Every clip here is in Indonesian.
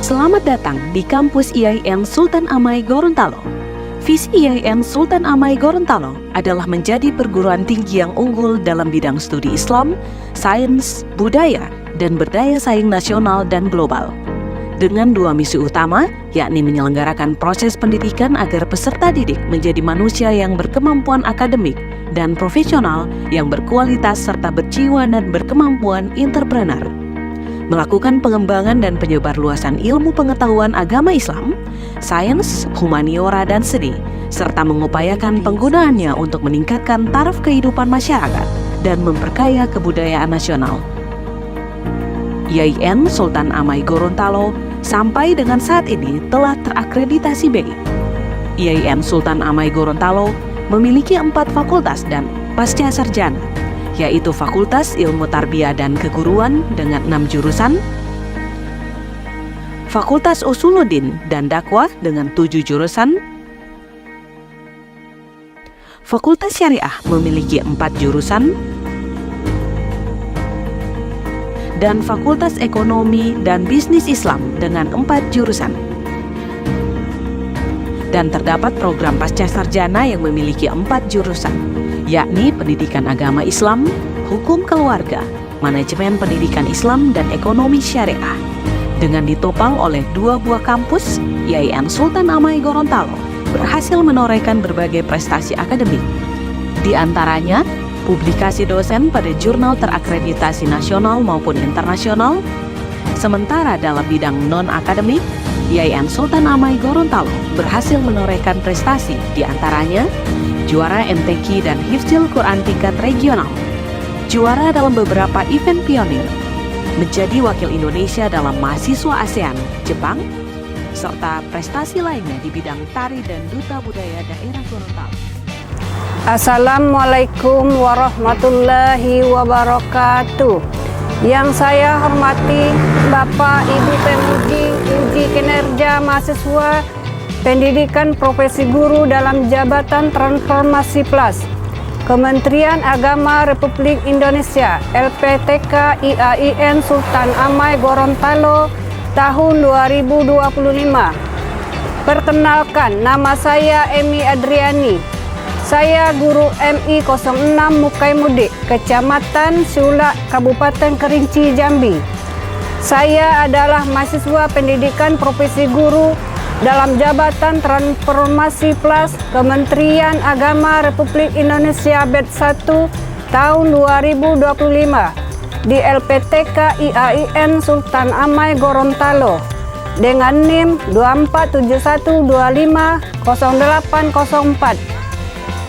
Selamat datang di kampus IAIN Sultan Amai Gorontalo. Visi IAIN Sultan Amai Gorontalo adalah menjadi perguruan tinggi yang unggul dalam bidang studi Islam, sains, budaya, dan berdaya saing nasional dan global. Dengan dua misi utama, yakni menyelenggarakan proses pendidikan agar peserta didik menjadi manusia yang berkemampuan akademik dan profesional yang berkualitas serta berjiwa dan berkemampuan entrepreneur. Melakukan pengembangan dan penyebarluasan ilmu pengetahuan agama Islam, sains, humaniora, dan seni, serta mengupayakan penggunaannya untuk meningkatkan taraf kehidupan masyarakat dan memperkaya kebudayaan nasional. IAIN Sultan Amai Gorontalo sampai dengan saat ini telah terakreditasi BI. IAIN Sultan Amai Gorontalo memiliki 4 fakultas dan pasca sarjana, yaitu Fakultas Ilmu Tarbiyah dan Keguruan dengan 6 jurusan, Fakultas Usuluddin dan Dakwah dengan 7 jurusan, Fakultas Syariah memiliki 4 jurusan, dan Fakultas Ekonomi dan Bisnis Islam dengan 4 jurusan. Dan terdapat program pasca sarjana yang memiliki 4 jurusan, yakni Pendidikan Agama Islam, Hukum Keluarga, Manajemen Pendidikan Islam, dan Ekonomi Syariah. Dengan ditopang oleh 2 buah kampus, IAIN Sultan Amai Gorontalo berhasil menorehkan berbagai prestasi akademik. Di antaranya, publikasi dosen pada jurnal terakreditasi nasional maupun internasional. Sementara dalam bidang non-akademik, IAIN Sultan Amai Gorontalo berhasil menorehkan prestasi, di antaranya juara MTQ dan Hifdzil Quran tingkat regional, juara dalam beberapa event pionir, menjadi wakil Indonesia dalam mahasiswa ASEAN, Jepang, serta prestasi lainnya di bidang tari dan duta budaya daerah Gorontalo. Assalamualaikum warahmatullahi wabarakatuh. Yang saya hormati Bapak Ibu Pemuji Uji Kinerja Mahasiswa Pendidikan Profesi Guru dalam Jabatan Transformasi Plus Kementerian Agama Republik Indonesia LPTK IAIN Sultan Amai Gorontalo tahun 2025. Perkenalkan, nama saya Emi Adriani. Saya guru MI 06 Mukaimudik, Kecamatan Siulak, Kabupaten Kerinci, Jambi. Saya adalah mahasiswa pendidikan profesi guru dalam Jabatan Transformasi Plus Kementerian Agama Republik Indonesia batch 1 tahun 2025 di LPTK IAIN Sultan Amai Gorontalo dengan NIM 2471250804.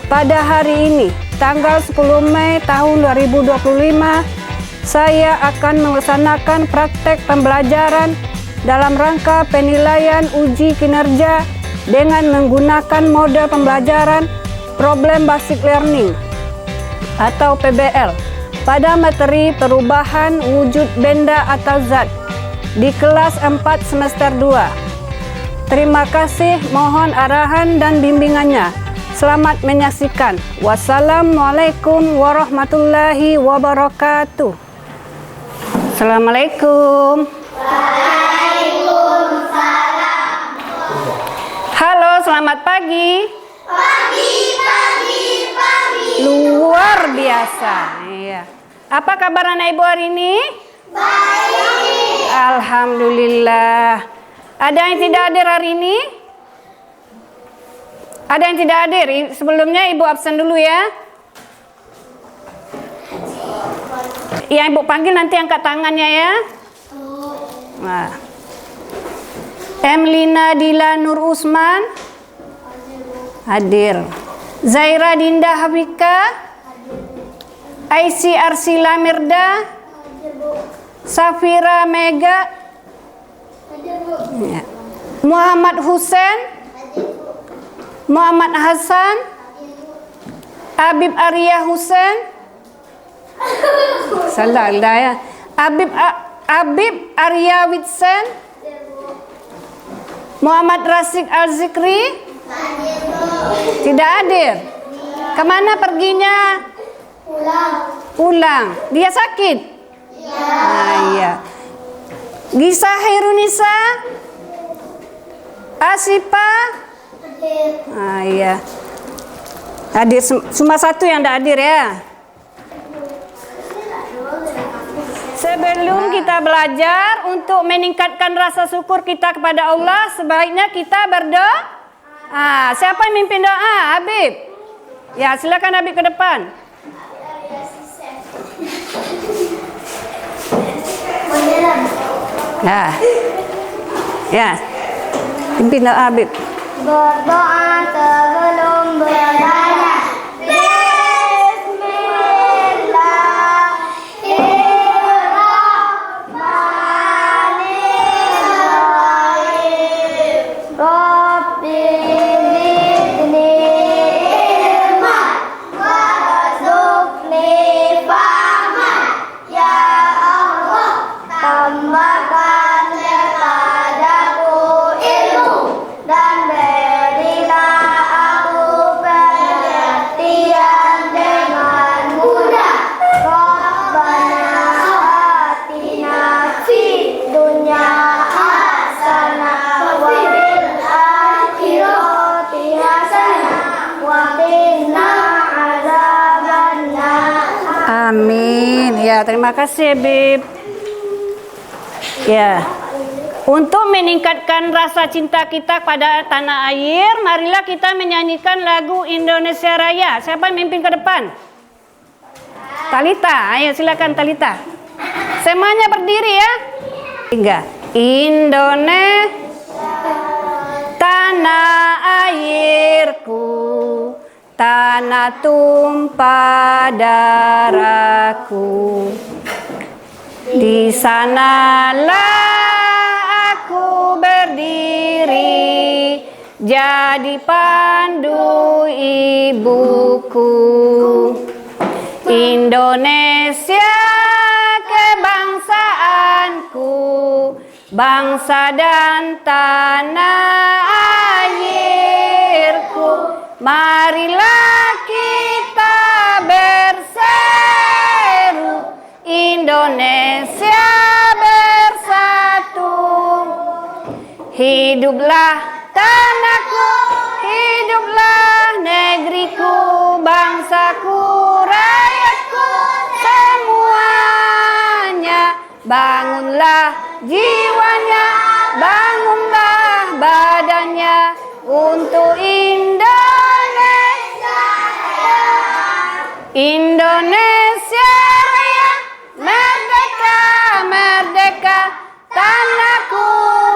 Pada hari ini, tanggal 10 Mei tahun 2025, saya akan melaksanakan praktek pembelajaran dalam rangka penilaian uji kinerja dengan menggunakan model pembelajaran Problem Basic Learning atau PBL pada materi perubahan wujud benda atau zat di kelas 4 semester 2. Terima kasih, mohon arahan dan bimbingannya. Selamat menyaksikan. Wassalamualaikum warahmatullahi wabarakatuh. Assalamualaikum. Waalaikumsalam. Halo, selamat pagi. Pagi. Luar biasa. Iya. Apa kabar anak ibu hari ini? Baik. Alhamdulillah. Ada yang tidak hadir hari ini? Ada yang tidak hadir? Sebelumnya ibu absen dulu ya. Yang ibu panggil nanti angkat tangannya ya. Nah. Emlina Dila Nur Usman hadir. Zaira Dinda Hafika, Aisy Arsila Mirda, Safira Mega, ya. Muhammad Husen, Muhammad Hasan, Habib Arya Husen, salah ya. Habib Arya Witsen, Muhammad Rasik Al-Zikri, tidak hadir. Kemana perginya? Pulang. Dia sakit? Iya. Nah, iya. Gisa Hairunisa, Asipa, iya. Hadir, cuma satu yang tidak hadir ya. Sebelum kita belajar untuk meningkatkan rasa syukur kita kepada Allah, sebaiknya kita berdoa. Siapa yang mimpin doa? Habib. Ya, silakan Habib ke depan. Ya, pimpin doa Habib. Berdoa sebelum belajar. Bismillahirrahmanirrahim. Rabbi zidni ilman warzuqni fahman. Ya Allah, tambahkan kepadaku ilmu dan berilah aku pengertian dengan mudah. Rabbana atina fid dunya hasanah wa fil akhirati hasanah wa qina adzabannar. Amin. Ya, terima kasih Habib. Ya. Untuk meningkatkan rasa cinta kita pada tanah air, marilah kita menyanyikan lagu Indonesia Raya. Siapa yang mimpin ke depan? Talita, ayo silakan Talita. Semuanya berdiri ya. 3. Indonesia, tanah airku, tanah tumpah darahku. Di sanalah aku berdiri, jadi pandu ibuku. Indonesia kebangsaanku, bangsa dan tanah airku. Marilah kita berseru, Indonesia bersatu. Hiduplah tanahku, hiduplah negeriku, bangsaku, rakyatku semuanya. Bangunlah jiwanya, bangunlah badannya untuk Indonesia. Indonesia Raya, merdeka, merdeka, tanahku,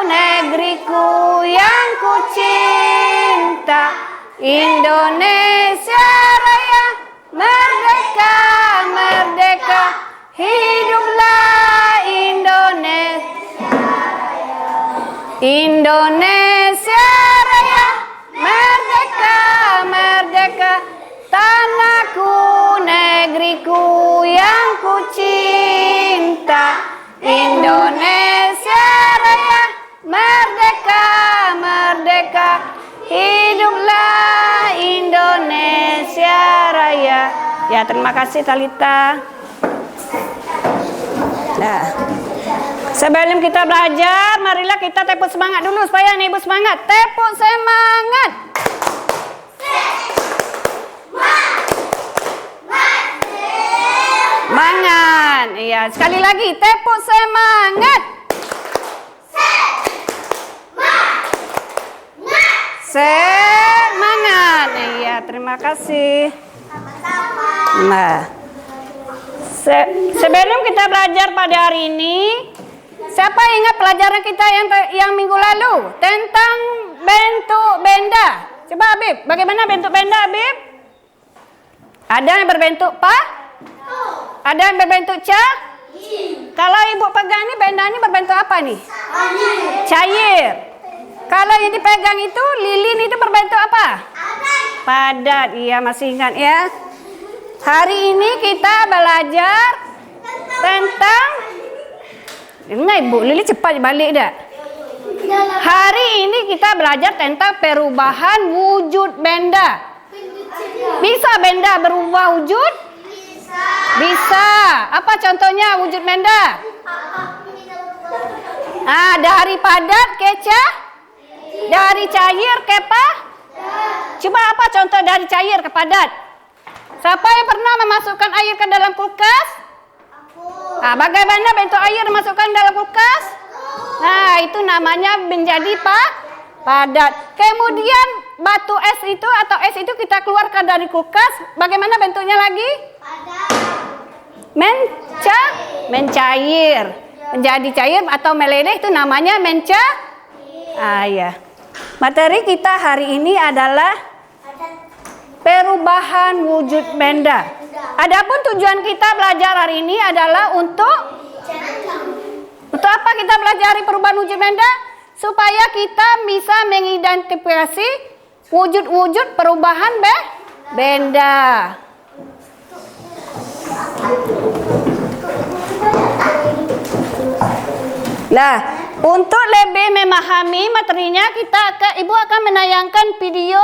negeriku yang ku cinta. Indonesia Raya, merdeka, merdeka, hiduplah Indonesia Raya. Indonesia Raya, merdeka, merdeka, tanahku, negeriku yang ku cinta. Indonesia Raya, merdeka, merdeka, hiduplah Indonesia Raya. Ya, terima kasih Talita. Nah, sebelum kita belajar, marilah kita tepuk semangat dulu supaya Ibu semangat. Tepuk semangat. Semangat. Iya, sekali lagi tepuk semangat. Semangat. Iya, terima kasih. Nah, sebelum kita belajar pada hari ini, siapa ingat pelajaran kita yang minggu lalu tentang bentuk benda? Coba Habib, bagaimana bentuk benda Habib? Ada yang berbentuk ada yang berbentuk Kalau ibu pegang ini, benda ini berbentuk apa nih? Cair. Kalau yang dipegang itu, lilin itu berbentuk apa? Padat. Iya, masih ingat ya. Hari ini kita belajar tentang, ini Ibu Lili cepat balik dah. Hari ini kita belajar tentang perubahan wujud benda. Bisa benda berubah wujud? Bisa. Apa contohnya wujud benda? Dari padat ke dari cair ke apa? Coba apa contoh dari cair ke padat? Siapa yang pernah memasukkan air ke dalam kulkas? Bagaimana bentuk air dimasukkan dalam kulkas? Itu namanya menjadi padat. Kemudian batu es itu atau es itu kita keluarkan dari kulkas. Bagaimana bentuknya lagi? Mencair. Menjadi cair atau meleleh itu namanya ya. Materi kita hari ini adalah perubahan wujud benda. Adapun tujuan kita belajar hari ini adalah untuk apa kita pelajari perubahan wujud benda? Supaya kita bisa mengidentifikasi wujud-wujud perubahan benda. Nah, untuk lebih memahami materinya, Ibu akan menayangkan video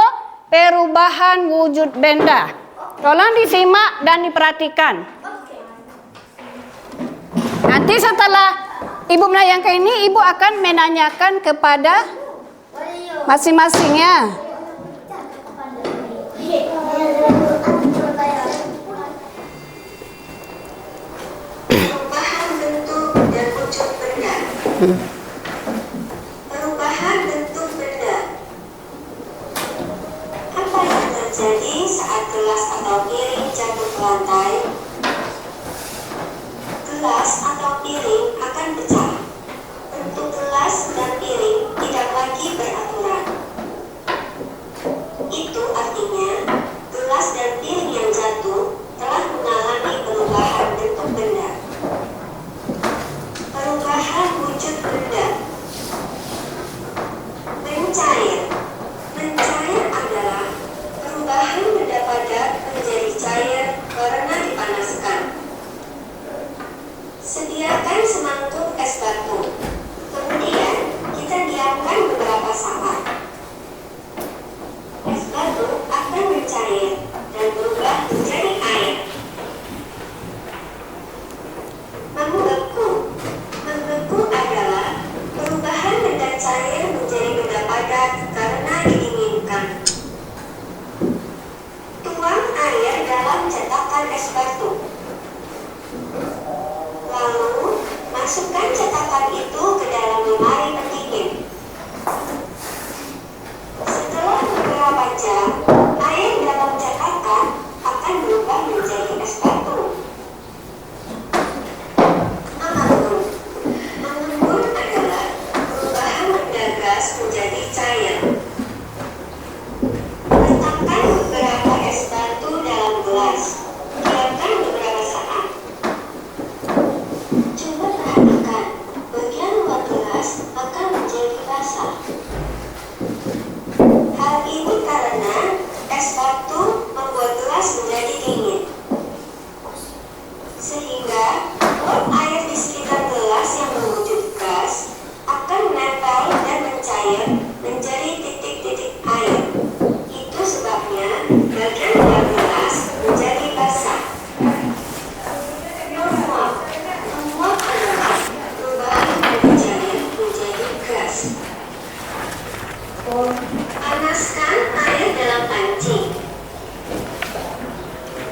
perubahan wujud benda. Tolong disimak dan diperhatikan. Nanti setelah Ibu menayangkan ini, Ibu akan menanyakan kepada masing-masingnya. Perubahan bentuk dan wujud benda. Perubahan bentuk benda. Apa yang terjadi saat gelas atau piring jatuh ke lantai? Gelas atau piring akan pecah. Bentuk gelas dan piring tidak lagi beraturan. Itu artinya gelas dan piring yang jatuh telah mengalami perubahan bentuk benda. Perubahan wujud benda. Mencair. Mencair adalah perubahan benda padat menjadi cair karena dipanaskan. Sediakan semangkuk es batu. Kemudian kita diamkan beberapa saat. Es batu akan mencair dan berubah menjadi air. Membeku. Membeku adalah perubahan benda cair menjadi benda padat karena diinginkan. Tuang air dalam cetakan es batu. Lalu, masukkan cetakan itu ke dalam lemari pendingin. Setelah beberapa jam, air dalam cetakan akan berubah menjadi es batu. Mengembun. Mengembun adalah perubahan benda gas menjadi cair. Letakkan beberapa es batu dalam gelas. Diamkan beberapa saat. Coba perhatikan, bagian luar gelas akan menjadi basah. Hal ini karena es batu membuat gelas menjadi dingin. Sehingga uap air di sekitar gelas yang mewujud gas akan menempel dan mencair menjadi titik-titik air. Itu sebabnya bagian luar gelas menjadi basah. Menguap adalah perubahan dari cair menjadi gas. Panaskan air dalam panci.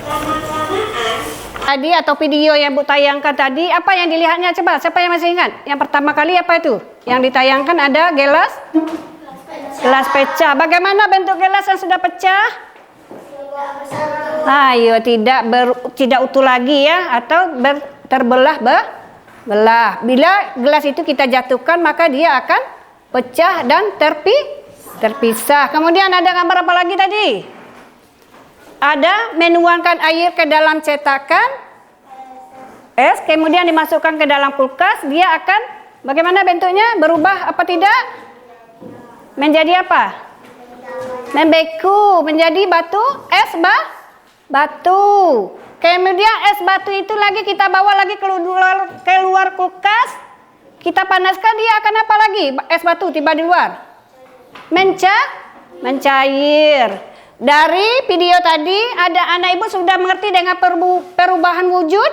Lama-kelamaan Tadi atau video yang Bu tayangkan tadi, apa yang dilihatnya? Coba, siapa yang masih ingat? Yang pertama kali apa itu? Yang ditayangkan ada gelas pecah. Bagaimana bentuk gelas yang sudah pecah? Ayo, tidak utuh lagi ya, atau terbelah belah. Bila gelas itu kita jatuhkan, maka dia akan pecah dan terpisah. Kemudian ada gambar apa lagi tadi? Ada menuangkan air ke dalam cetakan es, kemudian dimasukkan ke dalam kulkas, dia akan bagaimana bentuknya? Berubah apa tidak? Menjadi apa? Membeku, menjadi batu, es batu. Kemudian es batu itu lagi kita bawa lagi keluar kulkas, kita panaskan, dia akan apa lagi? Es batu tiba di luar. Mencair. Dari video tadi ada anak ibu sudah mengerti dengan perubahan wujud?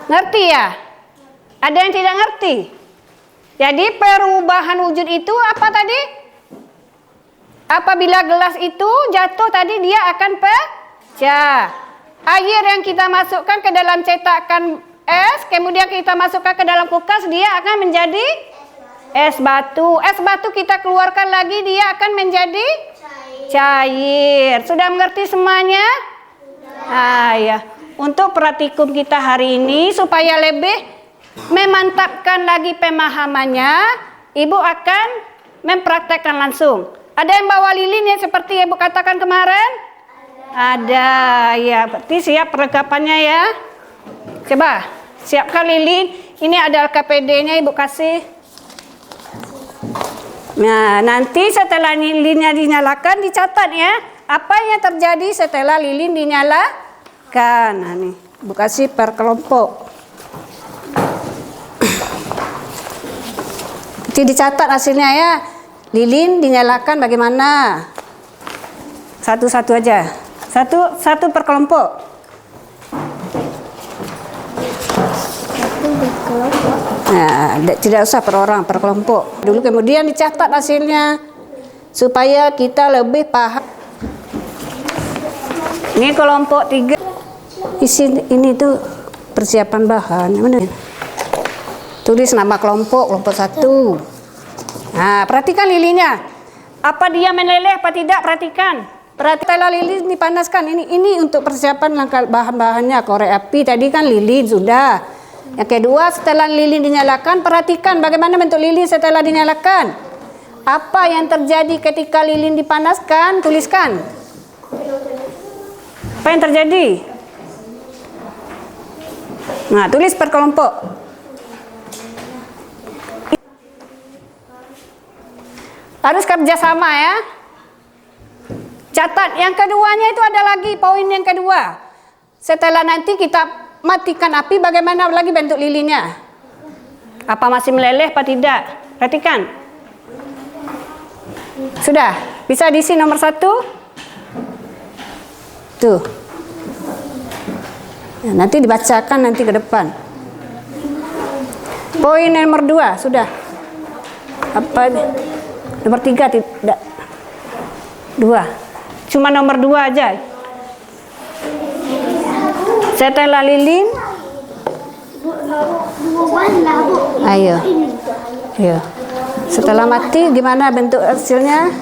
Ngerti ya? Ada yang tidak ngerti? Jadi perubahan wujud itu apa tadi? Apabila gelas itu jatuh tadi dia akan pecah. Air yang kita masukkan ke dalam cetakan es, kemudian kita masukkan ke dalam kulkas, dia akan menjadi es batu. Es batu kita keluarkan lagi, dia akan menjadi cair. Sudah mengerti semuanya? Ya. Untuk praktikum kita hari ini supaya lebih memantapkan lagi pemahamannya, Ibu akan mempraktekkan langsung. Ada yang bawa lilin ya seperti Ibu katakan kemarin? Ada. Ya, berarti siap perlengkapannya ya. Coba siapkan lilin. Ini ada LKPD-nya Ibu kasih. Nah, nanti setelah lilinnya dinyalakan dicatat ya. Apa yang terjadi setelah lilin dinyalakan? Nah, nih, Ibu kasih per kelompok. Nanti dicatat hasilnya ya. Lilin dinyalakan bagaimana? Satu-satu aja. Satu per kelompok. Nah, tidak usah per orang, per kelompok. Dulu kemudian dicatat hasilnya supaya kita lebih paham. Ini kelompok 3. Isi ini tuh persiapan bahan. Mana? Tulis nama kelompok 1. Nah, perhatikan lilinnya. Apa dia meleleh apa tidak? Perhatikan. Perhatikanlah lilin dipanaskan. Ini untuk persiapan langkah bahan-bahannya. Korek api tadi kan lilin sudah. Yang kedua, setelah lilin dinyalakan, perhatikan bagaimana bentuk lilin setelah dinyalakan. Apa yang terjadi ketika lilin dipanaskan? Tuliskan. Apa yang terjadi? Nah, tulis per kelompok. Harus kerjasama ya. Catat. Yang keduanya itu ada lagi poin yang kedua. Setelah nanti kita matikan api, bagaimana lagi bentuk lilinnya? Apa masih meleleh apa tidak? Perhatikan. Sudah? Bisa diisi nomor 1? Tuh. Nah, nanti dibacakan nanti ke depan. Poin nomor 2 sudah. Apa? Nomor 3 tidak. 2. Cuma nomor 2 aja. Setelah lilin. Ayo. Setelah mati gimana bentuk hasilnya?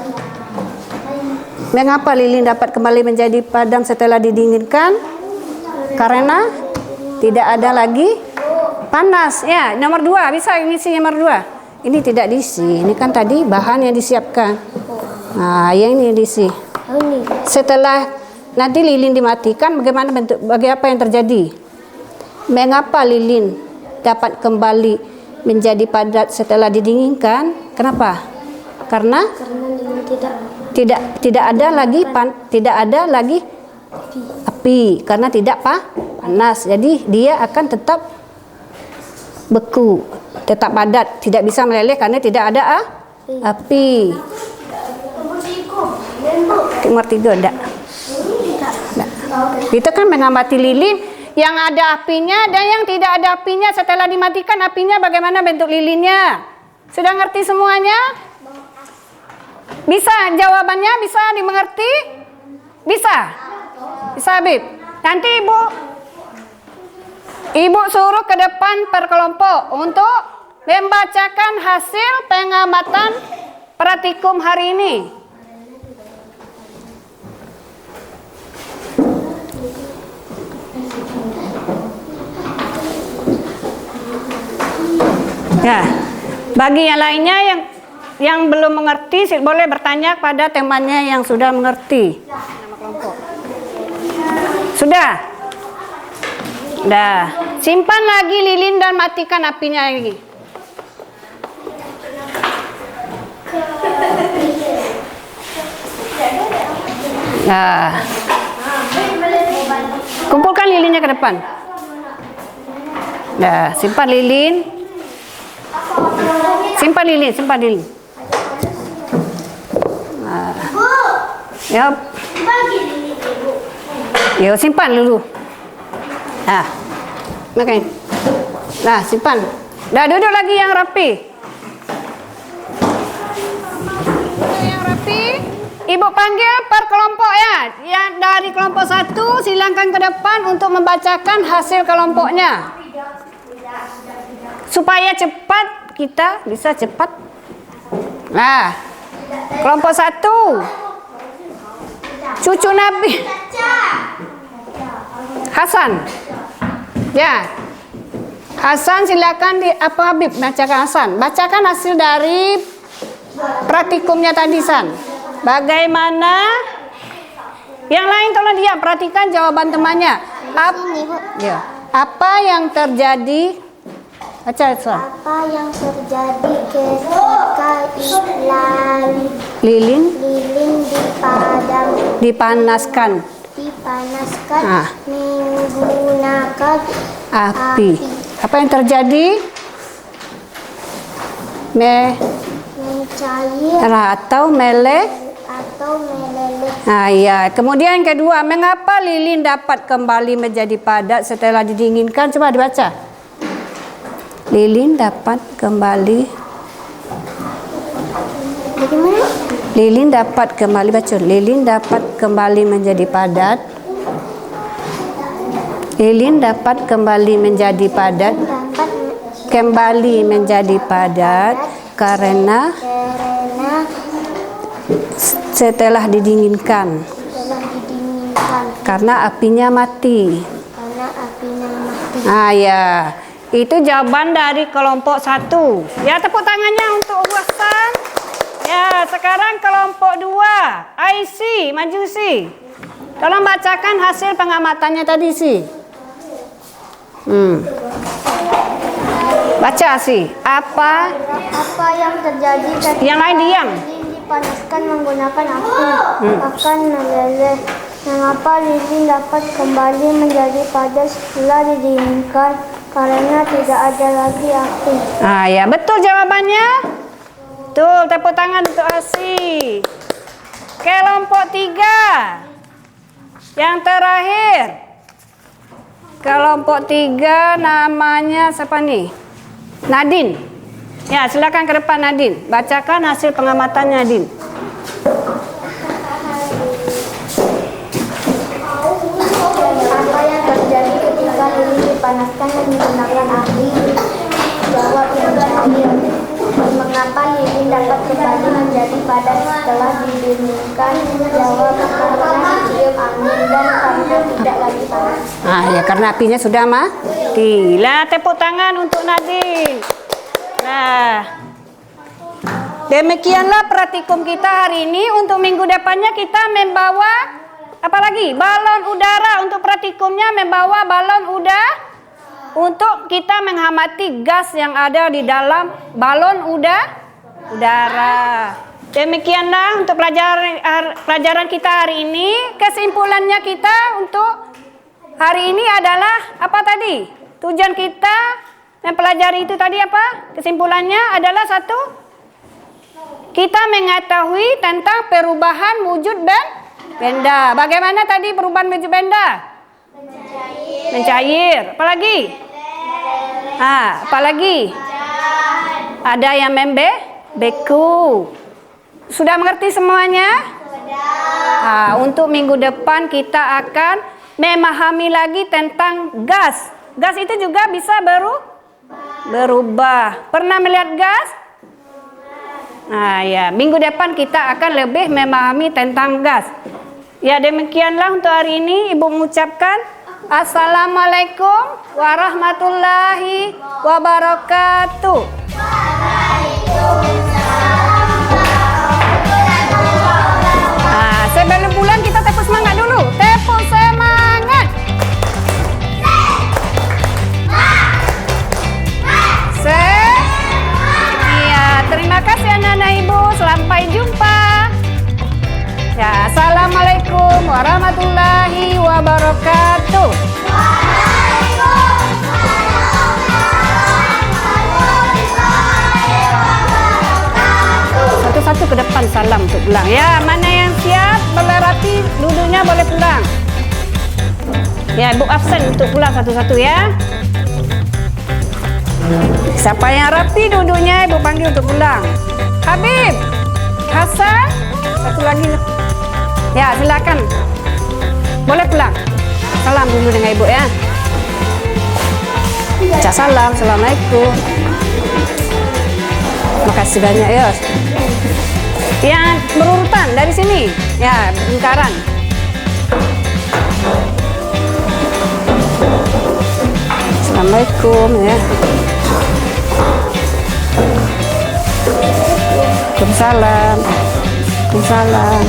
Mengapa lilin dapat kembali menjadi padam setelah didinginkan? Karena tidak ada lagi panas. Ya, nomor 2 bisa ngisi nomor 2. Ini tidak diisi. Ini kan tadi bahan yang disiapkan. Nah, yang ini diisi. Setelah nanti lilin dimatikan, bagaimana apa yang terjadi? Mengapa lilin dapat kembali menjadi padat setelah didinginkan? Kenapa? Karena tidak ada lagi api karena tidak panas. Jadi dia akan tetap beku, tetap padat, tidak bisa meleleh karena tidak ada api. Nomor 3 enggak. Itu kan mengamati lilin yang ada apinya dan yang tidak ada apinya. Setelah dimatikan apinya, bagaimana bentuk lilinnya? Sudah ngerti semuanya? Bisa jawabannya? Bisa dimengerti? Bisa? Bisa, Habib? Nanti Ibu suruh ke depan per kelompok untuk membacakan hasil pengamatan praktikum hari ini. Ya, bagi yang lainnya yang belum mengerti boleh bertanya pada temannya yang sudah mengerti. Nama kelompok. Sudah? Dah. Simpan lagi lilin dan matikan apinya lagi. Nah. Kumpulkan lilinnya ke depan. Nah, simpan lilin. Simpan lilin. Nah. Yap. Yo, simpan dulu. Nah, simpan. Dah, duduk lagi yang rapi. Ibu panggil per kelompok ya. Yang dari kelompok 1 silakan ke depan untuk membacakan hasil kelompoknya. Supaya cepat, kita bisa cepat. Nah, kelompok 1. Cucu Nabi Hasan. Ya. Hasan silakan apa Habib bacakan Hasan. Bacakan hasil dari praktikumnya tadi San. Bagaimana? Yang lain tolong dia perhatikan jawaban temannya. Apa yang terjadi? Baca San. Apa yang terjadi ketika Islam Lilin dipanaskan menggunakan api. Apa yang terjadi? Mencair Atau meleleh. Ya. Kemudian yang kedua, mengapa lilin dapat kembali menjadi padat setelah didinginkan? Coba dibaca. Lilin dapat kembali. Bagaimana? Lilin dapat kembali, baca. Lilin dapat kembali menjadi padat. Lilin dapat kembali menjadi padat. Kembali menjadi padat karena setelah didinginkan. Karena apinya mati. Ya. Itu jawaban dari kelompok 1. Ya, tepuk tangannya untuk Hasan. Ya, sekarang kelompok 2. IC, maju Si. Tolong bacakan hasil pengamatannya tadi Si. Baca Si. Apa yang terjadi ketika yang lain diam. lilin dipanaskan menggunakan api akan meleleh? Mengapa lilin dapat kembali menjadi padat setelah didinginkan? Karena tidak ada lagi api. Ya, betul jawabannya. Betul, tepuk tangan untuk Asi. Kelompok 3. Yang terakhir. Kelompok 3 namanya siapa nih? Nadine. Ya, silakan ke depan Nadine. Bacakan hasil pengamatan Nadine. Apa yang terjadi ketika lilin dipanaskan menggunakan api? Jawab yang terakhir. Mengapa lilin dapat kembali menjadi padat setelah didinginkan? Jawab karena ditiup angin dan karena tidak lagi panas. Ya, karena apinya sudah mati. Lah, tepuk tangan untuk Nadine. Nah, demikianlah praktikum kita hari ini. Untuk minggu depannya kita membawa apa lagi? Balon udara. Untuk praktikumnya membawa balon udara untuk kita mengamati gas yang ada di dalam balon udara. Demikianlah untuk pelajaran kita hari ini. Kesimpulannya kita untuk hari ini adalah apa tadi? Tujuan kita mempelajari itu tadi apa? Kesimpulannya adalah 1, kita mengetahui tentang perubahan wujud benda. Bagaimana tadi perubahan wujud benda? Mencair. Apa lagi? Apa lagi? Ada yang membeku. Sudah mengerti semuanya? Untuk minggu depan kita akan memahami lagi tentang gas. Gas itu juga bisa berubah. Pernah melihat gas? Ya, minggu depan kita akan lebih memahami tentang gas. Ya, demikianlah untuk hari ini. Ibu mengucapkan Assalamualaikum warahmatullahi wabarakatuh. Sebelum bulan kita tepuk semangat dulu. Tepuk semangat. Terima kasih anak-anak ibu. Sampai jumpa. Ya, assalamualaikum warahmatullahi wabarakatuh. Satu-satu ke depan salam untuk pulang. Ya, mana yang siap boleh rapi, duduknya boleh pulang. Ya, ibu absen untuk pulang satu-satu ya. Siapa yang rapi duduknya ibu panggil untuk pulang. Habib, Hasan, Satu lagi. Ya, silakan. Boleh pulang. Salam dulu dengan ibu ya. Baca salam. Assalamualaikum. Makasih banyak ya. Ya, berurutan dari sini. Ya, lingkaran. Assalamualaikum ya. Waalaikumsalam. Waalaikumsalam.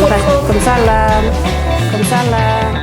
Waalaikumsalam. Waalaikumsalam.